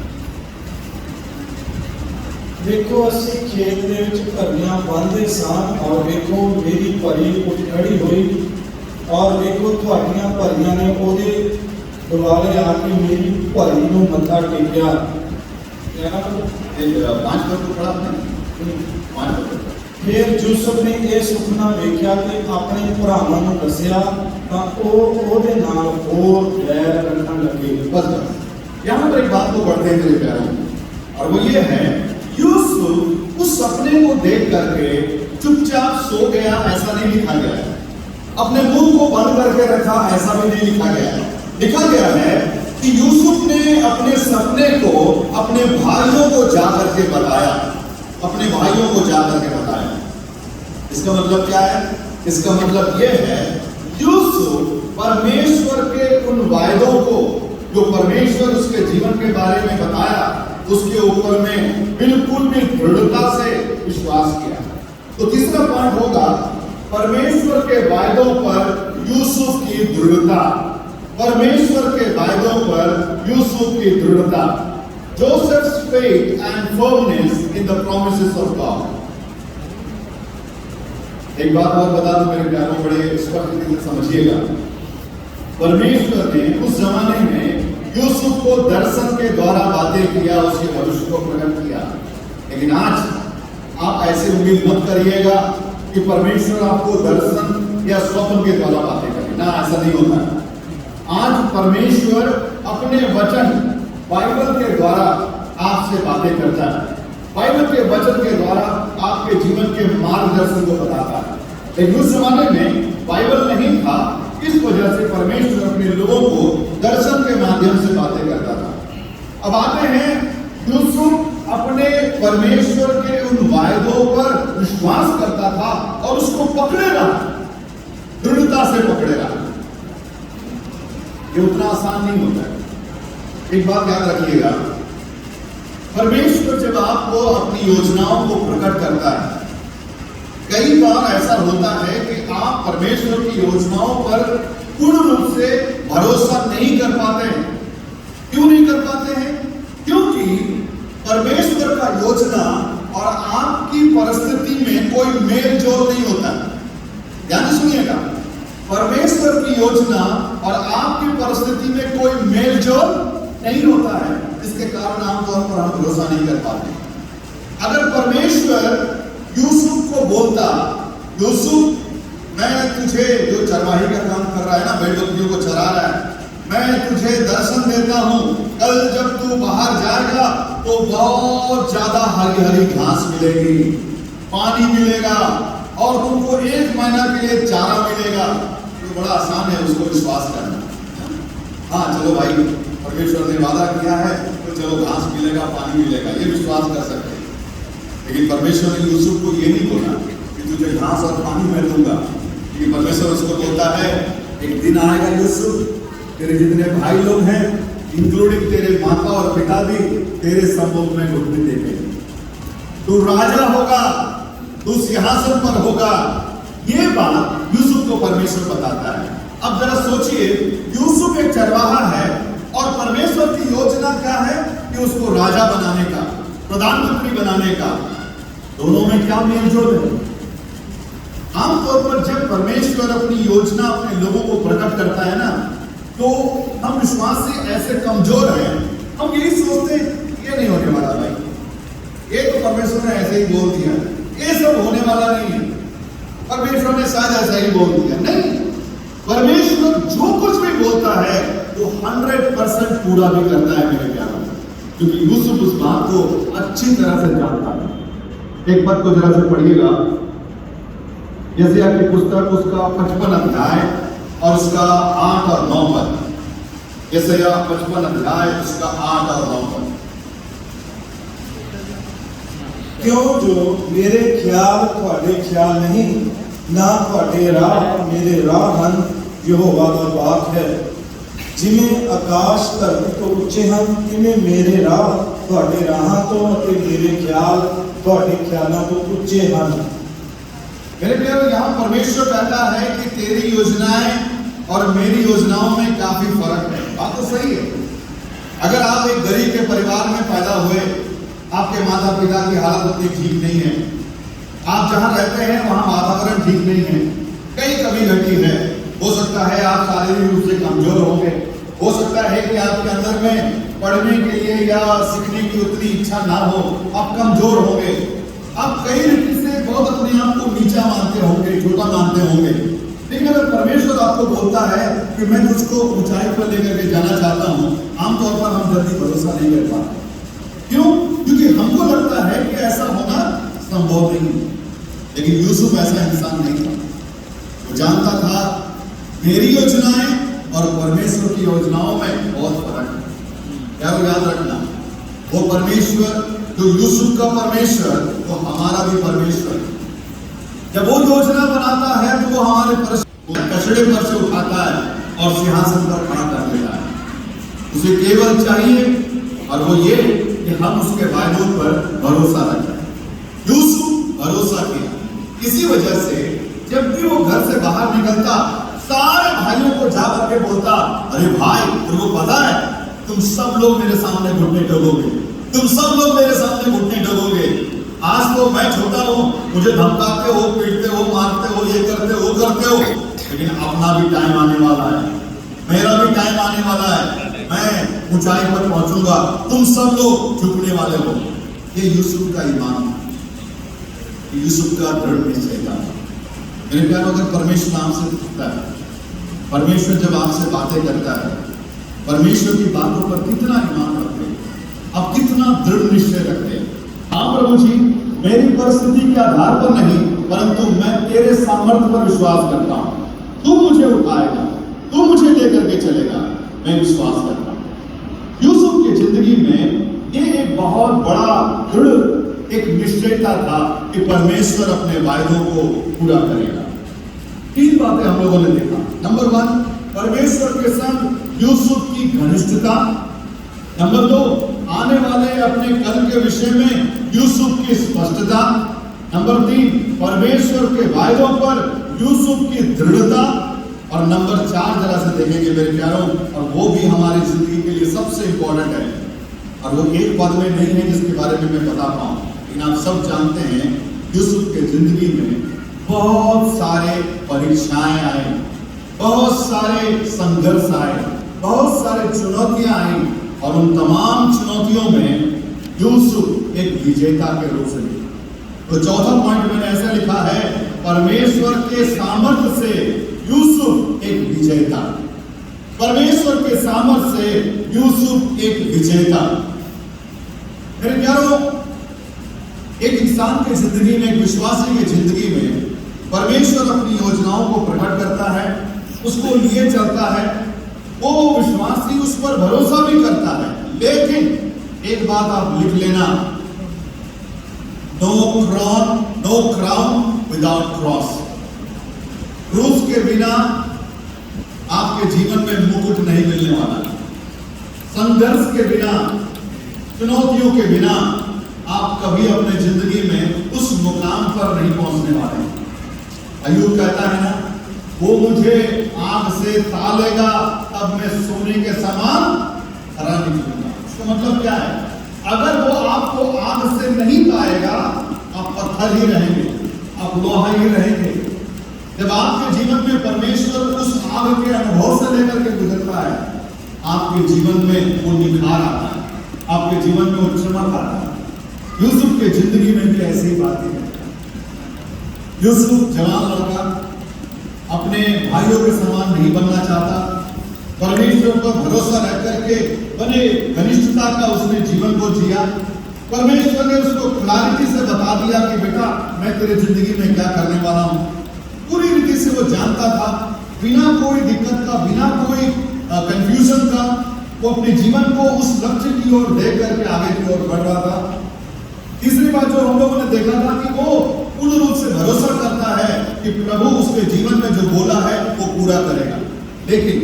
देखो ਅਸੀਂ ਖੇਤ ਦੇ ਵਿੱਚ ਭਰੀਆਂ ਬੰਨ੍ਹਦੇ ਸਾਂ ਔਰ ਵੇਖੋ ਮੇਰੀ ਭਰੀ ਉੱਠ ਖੜੀ ਹੋਈ ਔਰ ਵੇਖੋ ਤੁਹਾਡੀਆਂ ਭਰੀਆਂ ਨੇ ਉਹਦੇ ਦੁਆਲੇ ਆ ਕੇ ਮੇਰੀ ਭਰੀ ਨੂੰ ਮੱਥਾ ਟੇਕਿਆ। 5 पद को पढ़ा आपने? 5 पद। फिर यूसुफ ने यह सुपना देखा कि अपने भरावां नूं दस्सिया तां ओह ओहदे नाल होर बैर रखण लगे। बस यहाँ पर एक बात को पढ़ते हैं मेरे प्यारों, और वो ये है, यूसुफ उस सपने को देख करके चुपचाप सो गया ऐसा नहीं लिखा गया है। अपने मुंह को बंद करके रखा ऐसा भी नहीं लिखा गया है। लिखा गया है कि यूसुफ ने अपने सपने को अपने भाइयों को जाकर के बताया, अपने भाइयों को जाकर के बताया। इसका मतलब क्या है? इसका मतलब यह है, यूसुफ परमेश्वर के उन वायदों को जो परमेश्वर उसके जीवन के बारे में बताया, उसके ऊपर में बिल्कुल भी दृढ़ता से विश्वास किया। तो तीसरा पॉइंट होगा, परमेश्वर के वायदों पर यूसुफ की दृढ़ता। परमेश्वर के वायदों पर यूसुफ की दृढ़ता। Joseph's faith and firmness in the promises of God। एक बात और बता दूं मेरे प्यारों, बड़े स्पष्ट तरीके से समझिएगा। परमेश्वर ने उस जमाने में यूसुफ को दर्शन के द्वारा बातें किया, उसके भविष्य को प्रकट किया। लेकिन आज आप ऐसे उम्मीद मत करिएगा कि परमेश्वर आपको दर्शन या स्वप्न के द्वारा बातें करे, ना, ऐसा नहीं होता है। आज परमेश्वर अपने वचन बाइबल के द्वारा आपसे बातें करता है। बाइबल के वचन के द्वारा आपके जीवन के मार्गदर्शन को बताता है। लेकिन उस जमाने में बाइबल नहीं था, इस वजह से परमेश्वर अपने लोगों को दर्शन के माध्यम से बातें करता था। अब आते हैं, यूसुफ अपने परमेश्वर के उन वायदों पर विश्वास करता था और उसको पकड़े रहा, दृढ़ता से पकड़े रहा। ये उतना आसान नहीं होता है। एक बात याद रखिएगा, परमेश्वर जब आपको अपनी योजनाओं को प्रकट करता है, कई बार ऐसा होता है कि आप परमेश्वर की योजनाओं पर पूर्ण रूप से भरोसा नहीं कर पाते हैं। क्यों नहीं कर पाते हैं? क्योंकि परमेश्वर का योजना और आपकी परिस्थिति में कोई मेल जोल नहीं होता। ध्यान से सुनिएगा, परमेश्वर की योजना और आपकी परिस्थिति में कोई मेल जोल नहीं होता है, इसके कारण आमतौर पर हम भरोसा नहीं कर पाते। अगर परमेश्वर यूसुफ को बोलता, यूसुफ मैं तुझे, जो चरवाही का काम कर रहा है ना, भेड़ बकरियों को चरा रहा है, मैं तुझे दर्शन देता हूं, कल जब तू बाहर जाएगा तो बहुत ज्यादा हरी हरी घास मिलेगी, पानी मिलेगा और तुमको 1 महीना के लिए चारा मिलेगा। तो बड़ा आसान है उसको विश्वास करना। हाँ चलो भाई, परमेश्वर ने वादा किया है तो चलो घास मिलेगा, पानी मिलेगा, ये विश्वास कर सकते हैं। लेकिन परमेश्वर ने यूसुफ को ये नहीं बोला कि तुझे घास और पानी मैं दूंगा। कि परमेश्वर उसको बोलता है, एक दिन आएगा यूसुफ, तेरे जितने भाई लोग हैं, इंक्लूडिंग तेरे माता और पिता भी, तेरे सम्मुख में घुटने टेकेंगे, तू राजा होगा, तू सिंहासन पर होगा। ये बात यूसुफ को परमेश्वर बताता है। अब जरा सोचिए, यूसुफ एक चरवाहा है और परमेश्वर की योजना क्या है कि उसको राजा बनाने का, प्रधानमंत्री बनाने का। दोनों में क्या मेलजोल है? आमतौर पर जब परमेश्वर अपनी योजना अपने लोगों को प्रकट करता है ना, तो हम विश्वास से ऐसे कमजोर हैं, हम यही सोचते हैं ये नहीं होने वाला भाई, ये तो परमेश्वर ने ऐसे ही बोल दिया, ये सब होने वाला नहीं है, परमेश्वर ने शायद ऐसा ही बोल दिया। नहीं, परमेश्वर जो कुछ भी बोलता है वो 100% पूरा भी करता है मेरे प्यारों, क्योंकि यूसुफ उस बात को अच्छी तरह से जानता है। एक बात को जरा से पढ़िएगा, यशायाह की पुस्तक उसका 55 अध्याय और उसका 8 और 9 पद। यशायाह 55 अध्याय उसका 8 और 9 पद। क्यों जो मेरे ख्याल ਤੁਹਾਡੇ ख्याल नहीं, ना ਤੁਹਾਡੇ राह मेरे राह ਹਨ, यहोवा ਦਾ ਵਾਕ ਹੈ। जिमें आकाश धरती तो उच्चे ਹਨ, तिमें मेरे राह ਤੁਹਾਡੇ ਰਾਹਾਂ ਤੋਂ ਅਤੇ मेरे ख्याल ਤੁਹਾਡੇ ख्यालों तो उच्चे ਹਨ। मेरे प्यारों, यहाँ परमेश्वर कहता है कि तेरी योजनाएं और मेरी योजनाओं में काफी फर्क है। बात तो सही है। अगर आप एक गरीब के परिवार में पैदा हुए, आपके माता पिता की हालत उतनी ठीक नहीं है, आप जहाँ रहते हैं वहाँ वातावरण ठीक नहीं है, कई कमी घटी है, हो सकता है आप शारीरिक रूप से कमजोर होंगे, हो सकता है कि आपके अंदर में पढ़ने के लिए या सीखने की उतनी इच्छा ना हो, आप कमजोर होंगे, आप कई रीति से बहुत अपने आप को नीचा मानते होंगे, छोटा मानते होंगे। लेकिन अगर परमेश्वर आपको बोलता है कि मैं तुझको ऊंचाई पर लेकर के जाना चाहता हूँ, आमतौर पर हम जल्दी भरोसा नहीं कर पाते। क्यों? क्योंकि हमको लगता है कि ऐसा होना संभव नहीं। लेकिन यूसुफ ऐसा इंसान नहीं था। वो जानता था मेरी योजनाएं और परमेश्वर की योजनाओं में बहुत फर्क है। यार याद रखना, वो परमेश्वर जो यूसुफ का परमेश्वर, वो हमारा भी परमेश्वर। जब वो योजना बनाता है तो वो हमारे कचड़े पर से उठाता है और सिंहासन पर खड़ा कर देता है। उसे केवल चाहिए और वो ये कि हम उसके वायदों पर भरोसा रखें। यूसुफ भरोसा किया। इसी वजह से जब भी वो घर से बाहर निकलता, सारे भाइयों को जा करके बोलता, अरे भाई, तुमको पता है तुम सब लोग मेरे सामने घुटने टेकोगे, तुम सब लोग मेरे सामने घुटने टेकोगे। आज तो मैं छोटा हूं, मुझे धमकाते हो, पीटते हो, मारते हो, ये करते हो, वो करते हो, लेकिन अपना भी टाइम आने वाला है, मेरा भी टाइम आने वाला है, मैं ऊंचाई पर पहुंचूंगा, तुम सब लोग झुकने वाले हो। ये यूसुफ का ईमान, यूसुफ का दृढ़ निश्चय था। मेरे प्यारों, अगर परमेश्वर आपसे पूछता है, परमेश्वर जब आपसे बातें करता है, परमेश्वर की बातों पर कितना ईमान रखते हैं, आप कितना दृढ़ निश्चय रखते हैं। हाँ प्रभु जी, मेरी परिस्थिति के आधार पर नहीं, परंतु मैं तेरे सामर्थ्य पर विश्वास करता हूँ, तू मुझे उठाएगा, तू मुझे लेकर के चलेगा, मैं विश्वास करता हूँ। यूसुफ की जिंदगी में ये एक बहुत बड़ा दृढ़ एक निश्चयता था कि परमेश्वर अपने वायदों को पूरा करेगा। 3 बातें हम लोगों ने देखा। नंबर 1, परमेश्वर के संग यूसुफ की घनिष्ठता। नंबर 2, आने वाले अपने कल के विषय में यूसुफ की स्पष्टता। नंबर 3, परमेश्वर के वायदों पर यूसुफ की दृढ़ता। और नंबर 4 जरा से देखेंगे मेरे प्यारों, और वो भी हमारी जिंदगी के लिए सबसे इंपॉर्टेंट है, और वो एक पद में नहीं है जिसके बारे में मैं बता पाऊं, लेकिन आप सब जानते हैं यूसुफ के जिंदगी में बहुत सारे परीक्षाएं आए, बहुत सारे संघर्ष आए, बहुत सारे चुनौतियां आई, और उन तमाम चुनौतियों में यूसुफ एक विजेता के रूप में। तो चौथा पॉइंट मैंने ऐसा लिखा है, परमेश्वर के सामर्थ्य से यूसुफ एक विजेता। परमेश्वर के सामर्थ्य से यूसुफ एक विजेता। मेरे प्यारों, एक इंसान की जिंदगी में, एक विश्वासी की जिंदगी में परमेश्वर अपनी योजनाओं को प्रकट करता है, उसको लिए चलता है, वो विश्वासी उस पर भरोसा भी करता है। लेकिन एक बात आप लिख लेना, नो क्राउन विदाउट क्रॉस। क्रूस के बिना आपके जीवन में मुकुट नहीं मिलने वाला। संघर्ष के बिना, चुनौतियों के बिना आप कभी अपने जिंदगी में उस मुकाम पर नहीं पहुंचने वाले। अय्यूब कहता है ना, वो मुझे आग से तालेगा, तब मैं सोने के समान हरा निकलूंगा। इसका मतलब क्या है? अगर वो आपको आग से नहीं पाएगा, आप आप पत्थर ही रहेंगे, आप लोहा ही रहेंगे। जब आपके जीवन में परमेश्वर उस आग के अनुभव से लेकर के गुजरता है, आपके जीवन में वो निखार आता है, आपके जीवन में वो चमक आता है। यूसुफ के जिंदगी में भी ऐसी बातें हैं। यूसुफ जवान लड़का अपने भाइयों के समान नहीं बनना चाहता, परमेश्वर पर भरोसा रह करके बने घनिष्ठता का उसने जीवन को जिया। परमेश्वर ने उसको क्लैरिटी से बता दिया कि बेटा मैं तेरे जिंदगी में क्या करने वाला हूं। पूरी रीति से वो जानता था, बिना कोई दिक्कत का, बिना कोई कंफ्यूजन का वो अपने जीवन को उस लक्ष्य की ओर देख करके आगे की ओर बढ़ रहा था। तीसरी बात जो हम लोगों ने देखा था कि वो पूर्ण रूप से भरोसा करता है कि प्रभु उसके जीवन में जो बोला है वो पूरा करेगा। लेकिन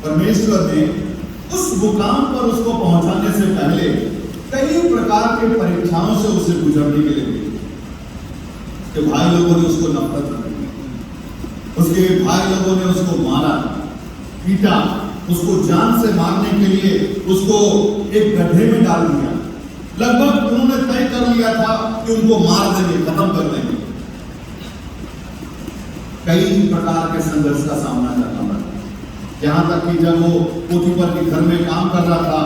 परमेश्वर ने उस मुकाम पर उसको पहुंचाने से पहले कई प्रकार के परीक्षाओं से उसे गुजरने के लिए दी। कि भाई लोगों ने उसको नफरत की, उसके भाई लोगों ने उसको मारा, पीटा, उसको जान से मारने के लिए उसको एक गड्ढे में डाल दिया। लगभग उन्होंने तय कर लिया था कि उनको मार देंगे, खत्म कर देंगे। कई प्रकार के संघर्ष का सामना करना पड़ा, यहां तक कि जब वो पोतीफर के घर में काम कर रहा था,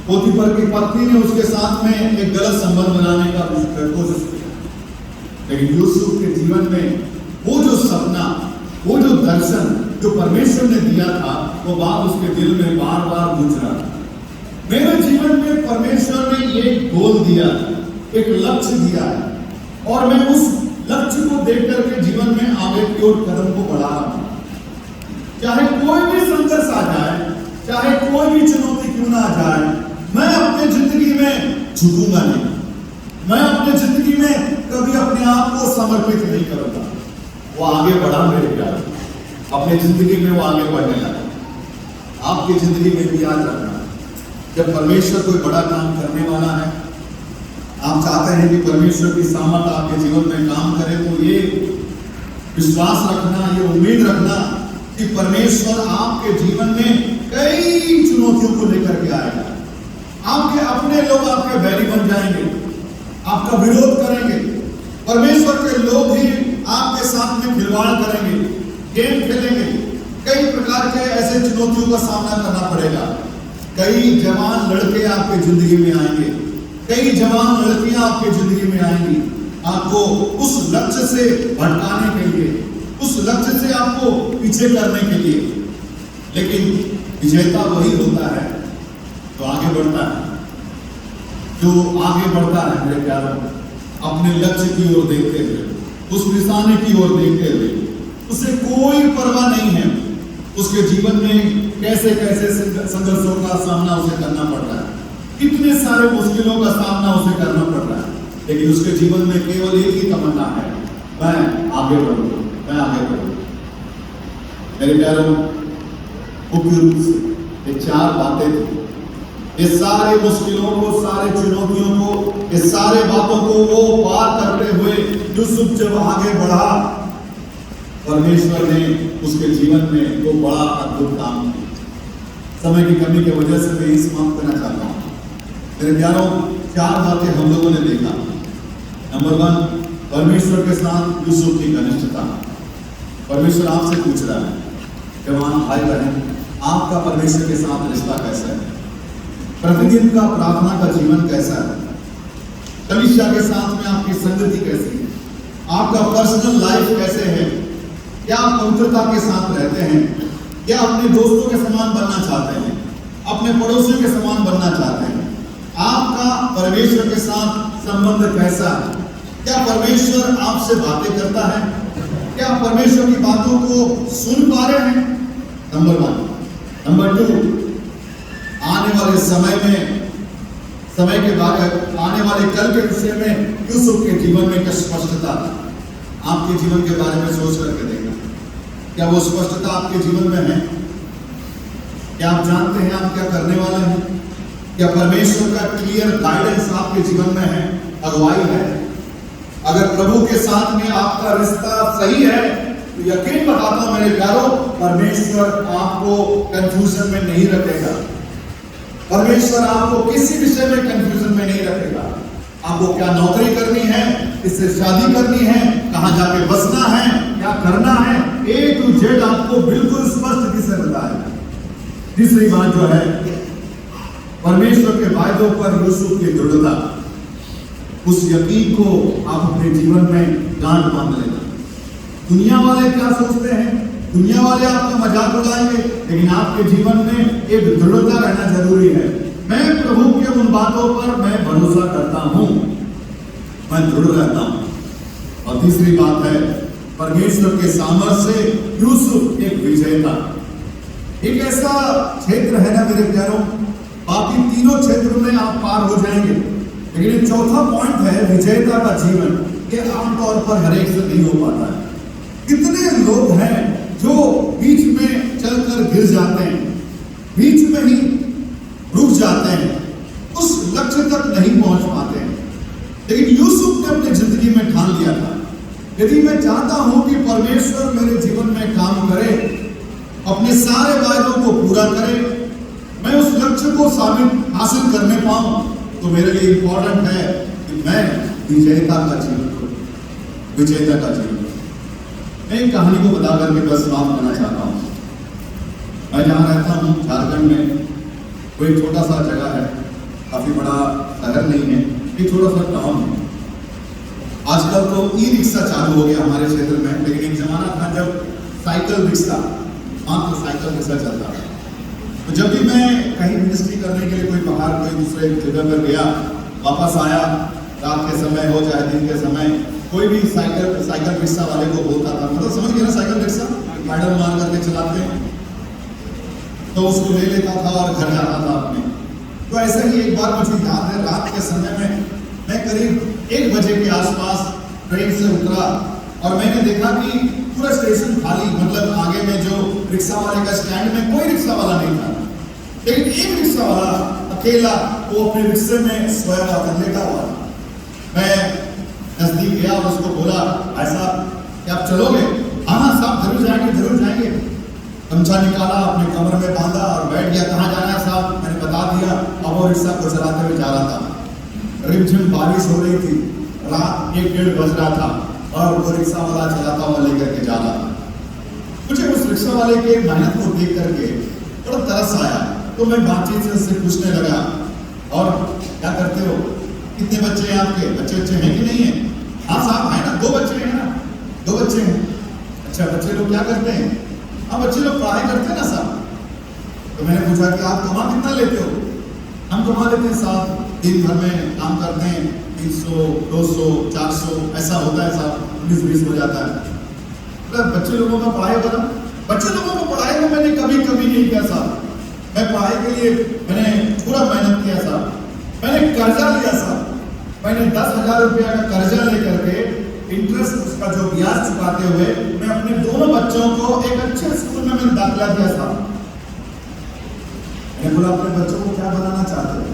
पोतीफर की पत्नी ने उसके साथ में एक गलत संबंध बनाने का कोशिश किया। लेकिन यूसुफ के जीवन में वो जो सपना, वो जो दर्शन जो परमेश्वर ने दिया था, वो बात उसके दिल में बार बार गूंज रहा था। मेरे जीवन में परमेश्वर ने एक गोल दिया, एक लक्ष्य दिया है और मैं उस लक्ष्य को देख करके जीवन में आगे की ओर कदम को बढ़ा रहा हूं। चाहे कोई भी संघर्ष आ जाए, चाहे कोई भी चुनौती क्यों ना आ जाए, मैं अपने जिंदगी में झुकूंगा नहीं। मैं अपने जिंदगी में कभी अपने आप को समर्पित नहीं करूंगा। वो आगे बढ़ा मेरे प्यार, अपने जिंदगी में वो आगे बढ़ने लगा। आपकी जिंदगी में भी याद रखना, जब परमेश्वर कोई बड़ा काम करने वाला है, आप चाहते हैं कि परमेश्वर की सामर्थ आपके जीवन में काम करे, तो ये विश्वास रखना, ये उम्मीद रखना कि परमेश्वर आपके जीवन में कई चुनौतियों को लेकर के आएगा। आपके अपने लोग आपके बैरी बन जाएंगे, आपका विरोध करेंगे। परमेश्वर के लोग ही आपके साथ में खिलवाड़ करेंगे, गेम खेलेंगे। कई प्रकार के ऐसे चुनौतियों का सामना करना पड़ेगा। कई जवान लड़के आपके जिंदगी में आएंगे, कई जवान लड़कियां आपके जिंदगी में आएंगी, आपको उस लक्ष्य से भटकाने के लिए, उस लक्ष्य से आपको पीछे करने के लिए। लेकिन विजेता वही होता है जो आगे बढ़ता है, जो आगे बढ़ता है मेरे प्यारों, अपने लक्ष्य की ओर देखते हुए, उस निशाने की ओर देखते हुए। उसे कोई परवाह नहीं है उसके जीवन में कैसे कैसे संघर्षों का सामना उसे करना पड़ रहा है, कितने सारे मुश्किलों का सामना उसे करना पड़ रहा है। लेकिन उसके जीवन में केवल एक ही तमन्ना है, मैं आगे बढ़ूंगा, मैं आगे बढ़ूंगा। मेरे प्यारों, मुख्य रूप से ये चार बातें थी। ये सारे मुश्किलों को, सारे चुनौतियों को, ये सारे बातों को वो पार करते हुए यूसुफ जब आगे बढ़ा, परमेश्वर ने उसके जीवन में वो बड़ा अद्भुत काम किया। समय की कमी की वजह से मैं यही समाप्त करना चाहता हूँ। मेरे प्यारों, चार बातें हम लोगों ने देखा। नंबर 1, परमेश्वर के साथ यूसुफ की घनिष्ठता। परमेश्वर आपसे पूछ रहा है, जवान भाई बहन, आपका परमेश्वर के साथ रिश्ता कैसा है? प्रतिदिन का प्रार्थना का जीवन कैसा है? कलीसिया के साथ में आपकी संगति कैसी है? आपका पर्सनल लाइफ कैसे है? क्या आप पवित्रता के साथ रहते हैं? क्या अपने दोस्तों के समान बनना चाहते हैं? अपने पड़ोसियों के समान बनना चाहते हैं? आपका परमेश्वर के साथ संबंध कैसा है? क्या परमेश्वर आपसे बातें करता है? क्या परमेश्वर की बातों को सुन पा रहे हैं? नंबर 1। नंबर 2, आने वाले समय में, समय के बाद आने वाले कल के विषय में यूसुफ के जीवन में क्या स्पष्टता, आपके जीवन के बारे में सोच करके देखना। क्या वो स्पष्टता आपके जीवन में है? क्या आप जानते हैं आप क्या करने वाले हैं? क्या परमेश्वर का क्लियर गाइडेंस आपके जीवन में है, अगुवाई है? अगर प्रभु के साथ में आपका रिश्ता सही है, तो यकीन बताता हूं मेरे प्यारों, परमेश्वर आपको कंफ्यूजन में नहीं रखेगा। परमेश्वर आपको किसी विषय में कंफ्यूजन में नहीं रखेगा। आपको क्या नौकरी करनी है, किससे शादी करनी है, कहां जाके बसना है, क्या करना है, A to Z आपको बिल्कुल स्पष्ट किससे बताया। तीसरी बात जो है, परमेश्वर के वायदों पर यूसुफ की दृढ़ता, उस यकीन को आप अपने जीवन में गांठ बांध लेना। दुनिया वाले क्या सोचते हैं, दुनिया वाले आपका मजाक उड़ाएंगे, लेकिन आपके जीवन में एक दृढ़ता रहना जरूरी है। मैं प्रभु के उन बातों पर मैं भरोसा करता हूं, मैं दृढ़ रहता हूं। और तीसरी बात है, परमेश्वर के सामर्थ्य से यूसुफ एक विजेता। एक ऐसा क्षेत्र है ना मेरे प्यारों, बाकी तीनों क्षेत्रों में आप पार हो जाएंगे, लेकिन एक चौथा पॉइंट है विजेता का जीवन। ये आमतौर पर हर एक से नहीं हो पाता है। कितने लोग हैं जो बीच में चलकर गिर जाते हैं, बीच में ही रुक जाते हैं, उस लक्ष्य तक नहीं पहुंच पाते हैं। लेकिन यूसुफ ने अपनी जिंदगी में ठान लिया था, यदि मैं चाहता हूं कि परमेश्वर मेरे जीवन में काम करे, अपने सारे वायदों को पूरा करे, मैं उस लक्ष्य को हासिल करने पाऊं, तो मेरे लिए इंपॉर्टेंट है कि मैं विजेता का जीवन करूं, विजेता का जीवन। मैं एक कहानी को बता करके बस समाप्त करना चाहता हूं। मैं जहां रहता हूं झारखंड में, कोई छोटा सा जगह है, काफी बड़ा शहर नहीं है, एक छोटा सा टाउन है। आजकल तो ई रिक्शा चालू हो गया हमारे क्षेत्र में, लेकिन एक जमाना था जब साइकिल रिक्शा, मात्र साइकिल रिक्शा चलता था। तो जब भी मैं कहीं मिनिस्ट्री करने के लिए कोई बाहर कोई दूसरे जगह पर गया, वापस आया, रात के समय हो चाहे दिन के समय, कोई भी साइकिल रिक्शा वाले को बोलता था, मतलब समझ गए ना, साइकिल रिक्शा पैडल मार करके चलाते हैं, तो उसको ले लेता था और घर जाता था अपने। तो ऐसा ही एक बार मुझे याद है, रात के समय में मैं करीब 1 बजे के आसपास ट्रेन से उतरा और मैंने देखा कि पूरा स्टेशन खाली, मतलब आगे में जो रिक्शा वाले का स्टैंड में कोई रिक्शा वाला नहीं था, लेकिन एक रिक्शा वाला अकेला वो अपने रिक्शे में सोया हुआ था, लेटा हुआ। मैं नजदीक गया और उसको बोला, ऐसा क्या आप चलोगे? हाँ साहब जरूर जाएंगे, जरूर जाएंगे। गमछा निकाला, अपने कमर में बांधा और बैठ गया। कहाँ जाना है साहब? मैंने बता दिया। अब वो रिक्शा को चलाते हुए जा रहा था। रिमझिम बारिश हो रही थी, रात 1-1:30 बज रहा था और वो रिक्शा वाला चलाता हुआ लेकर के जा रहा था। मुझे उस रिक्शा वाले के मेहनत को देख करके बड़ा तरस आया, तो मैं बातचीत से उससे पूछने लगा, और क्या करते हो, कितने बच्चे हैं आपके, बच्चे हैं कि नहीं है? हाँ साहब है ना, 2 बच्चे हैं ना, 2 बच्चे हैं। अच्छा बच्चे लोग क्या करते हैं? हाँ बच्चे लोग पढ़ाई करते हैं ना साहब। तो मैंने पूछा कि आप कमा कितना लेते हो? हम कमा लेते हैं साहब, दिन भर में काम करते हैं 300, 200, 400 ऐसा होता है साहब, 19-20 हो जाता है। बच्चे लोगों का पढ़ाई करा, बच्चे लोगों को पढ़ाई में मैंने कभी नहीं किया साहब। मैं पढ़ाई के लिए मैंने पूरा मेहनत किया साहब, मैंने कर्जा लिया साहब, मैंने 10,000 रुपया का कर्जा लेकर के इंटरेस्ट उसका जो ब्याज चुकाते हुए मैं अपने दोनों बच्चों को एक अच्छे स्कूल में मैंने दाखिला दिया साहब। मैंने बोला अपने बच्चों को क्या बनाना चाहते हो,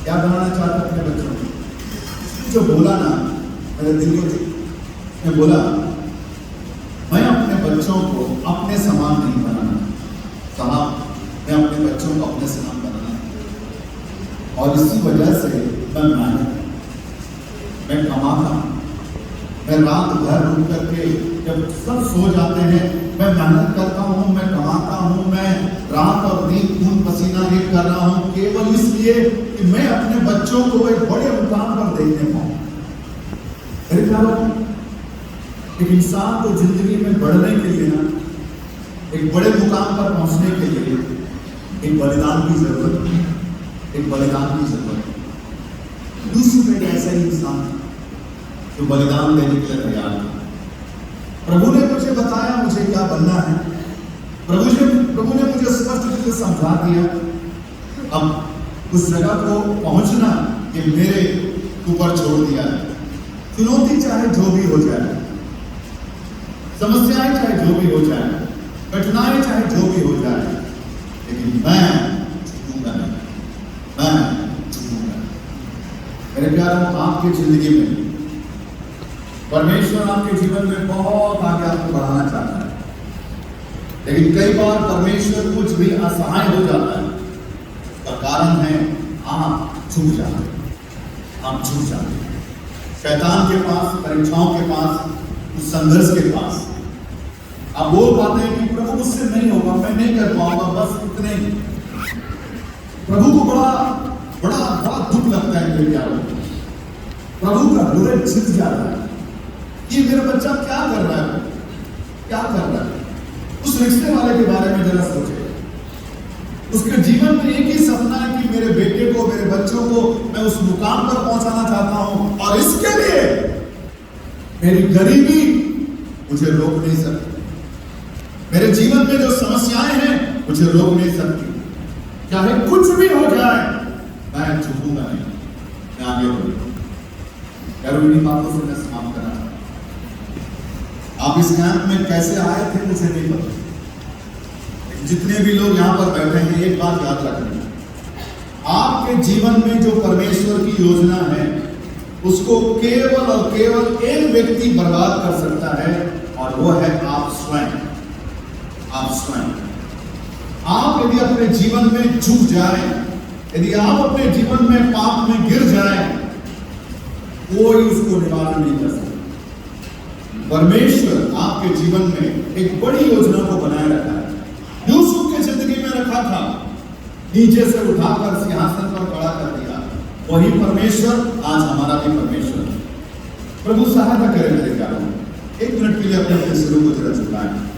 क्या बनाना चाहते हो अपने बच्चों को? जो बोला ना मेरे दिल को, मैं बोला मैं अपने बच्चों को अपने समान नहीं बनाना साहब, मैं अपने बच्चों को अपने समान बनाना, और इसी वजह से मैं मेहनत, मैं कमाता हूं, मैं रात भर रुक करके जब सब सो जाते हैं मैं मेहनत करता हूं, मैं कमाता हूं, मैं रात और दिन खून पसीना एक कर रहा हूं, केवल इसलिए कि मैं अपने बच्चों को एक बड़े मुकाम पर देखने पाऊं। मेरे प्यारों, एक इंसान को जिंदगी में बढ़ने के लिए ना, एक बड़े मुकाम पर पहुंचने के लिए एक बलिदान की जरूरत है, एक बलिदान की जरूरत है। यूसुफ एक ऐसा ही इंसान जो बलिदान देने के लिए तैयार था। प्रभु ने मुझे बताया मुझे क्या बनना है, प्रभु ने मुझे स्पष्ट रूप से समझा दिया। अब उस जगह को पहुंचना ये मेरे ऊपर छोड़ दिया है। चुनौती चाहे जो भी हो जाए, समस्याएं चाहे जो भी हो जाए, कठिनाई चाहे जो भी हो जाए, लेकिन मैं झुकूंगा नहीं, मैं झुकूंगा। मेरे प्यारों, आपकी जिंदगी में परमेश्वर आपके जीवन में बहुत आगे आपको बढ़ाना चाहता है, लेकिन कई बार परमेश्वर कुछ भी असहाय हो जाता है। उसका कारण है आप झुक जाते हैं, हम झूठ जाते हैं शैतान के पास, परीक्षाओं के पास, उस संघर्ष के पास। आप बोल पाते हैं कि प्रभु मुझसे नहीं होगा, मैं नहीं कर पाऊंगा, बस इतने ही। प्रभु को बड़ा बड़ा बड़ा दुख लगता है मेरे प्यारों को। प्रभु का हृदय झिक जाता है, ये मेरा बच्चा क्या कर रहा है, क्या कर रहा है। उस रिश्ते वाले के बारे में जरा सोचे, उसके जीवन में एक ही सपना है कि मेरे बेटे को, मेरे बच्चों को मैं उस मुकाम पर पहुंचाना चाहता हूं, और इसके लिए मेरी गरीबी मुझे रोक नहीं सकती, मेरे जीवन में जो समस्याएं हैं मुझे रोक नहीं सकती। चाहे कुछ भी हो जाए मैं झुकूंगा नहीं, मैं आगे बढ़ूंगा। यार इन्हीं बातों से मैं समाप्त करना चाहता हूं। आप इस कैंप में कैसे आए थे मुझे नहीं पता। जितने भी लोग यहाँ पर बैठे हैं, एक बात याद रखना, आपके जीवन में जो परमेश्वर की योजना है उसको केवल और केवल एक व्यक्ति बर्बाद कर सकता है, और वो है आप स्वयं। आप स्वयं, आप यदि अपने जीवन में झुक जाएं, यदि आप अपने जीवन में पाप में गिर जाएं, कोई उसको निवारण नहीं कर सकता। परमेश्वर आपके जीवन में एक बड़ी योजना को बनाए रखा है। यूसुफ की जिंदगी में रखा था, नीचे से उठाकर सिंहासन पर खड़ा कर दिया। वही परमेश्वर आज हमारा भी परमेश्वर। प्रभु सहायता करे मेरे प्यारों। एक मिनट के लिए अपने सिरों को जरा झुकाएं।